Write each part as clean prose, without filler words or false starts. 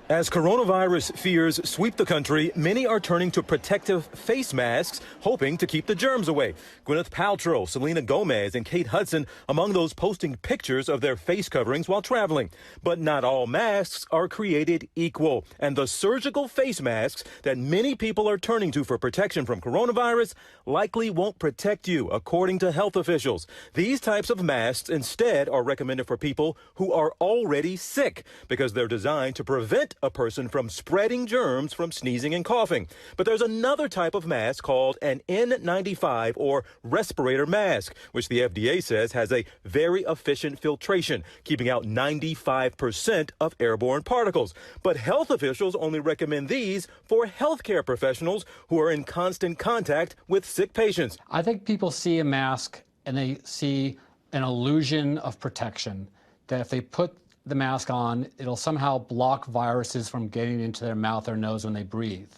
As coronavirus fears sweep the country, many are turning to protective face masks, hoping to keep the germs away. Gwyneth Paltrow, Selena Gomez, and Kate Hudson among those posting pictures of their face coverings while traveling. But not all masks are created equal. And the surgical face masks that many people are turning to for protection from coronavirus likely won't protect you, according to health officials. These types of masks instead are recommended for people who are already sick because they're designed to prevent a person from spreading germs from sneezing and coughing. But there's another type of mask called an N95 or respirator mask, which the FDA says has a very efficient filtration, keeping out 95% of airborne particles. But health officials only recommend these for healthcare professionals who are in constant contact with sick patients. I think people see a mask and they see an illusion of protection, that if they put the mask on, it'll somehow block viruses from getting into their mouth or nose when they breathe.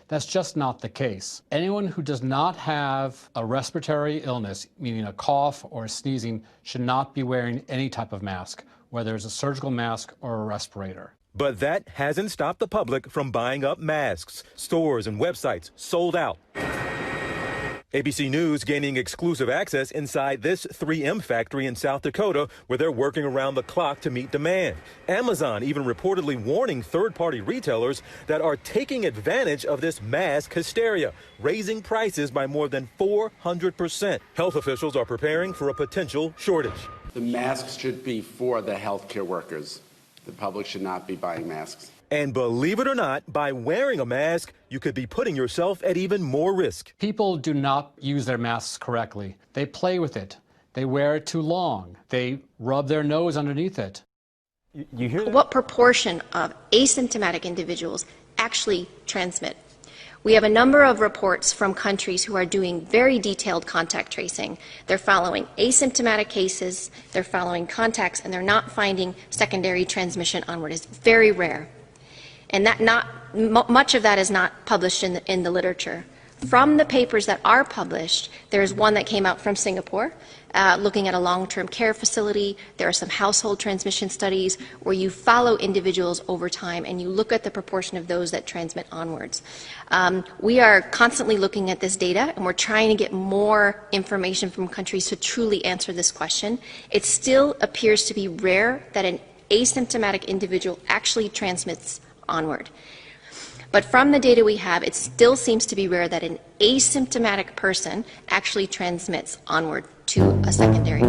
That's just not the case. Anyone who does not have a respiratory illness, meaning a cough or sneezing, should not be wearing any type of mask, whether it's a surgical mask or a respirator. But that hasn't stopped the public from buying up masks. Stores and websites sold out. ABC News gaining exclusive access inside this 3M factory in South Dakota, where they're working around the clock to meet demand. Amazon even reportedly warning third-party retailers that are taking advantage of this mask hysteria, raising prices by more than 400%. Health officials are preparing for a potential shortage. The masks should be for the healthcare workers. The public should not be buying masks. And believe it or not, by wearing a mask, you could be putting yourself at even more risk. People do not use their masks correctly. They play with it. They wear it too long. They rub their nose underneath it. You hear that? What proportion of asymptomatic individuals actually transmit? We have a number of reports from countries who are doing very detailed contact tracing. They're following asymptomatic cases, they're following contacts, and they're not finding secondary transmission onward. It's very rare. And that much of that is not published in the literature. From the papers that are published, there is one that came out from Singapore, looking at a long-term care facility. There are some household transmission studies where you follow individuals over time and you look at the proportion of those that transmit onwards. We are constantly looking at this data, and we're trying to get more information from countries to truly answer this question. It still appears to be rare that an asymptomatic individual actually transmits onward. But from the data we have, it still seems to be rare that an asymptomatic person actually transmits onward to a secondary.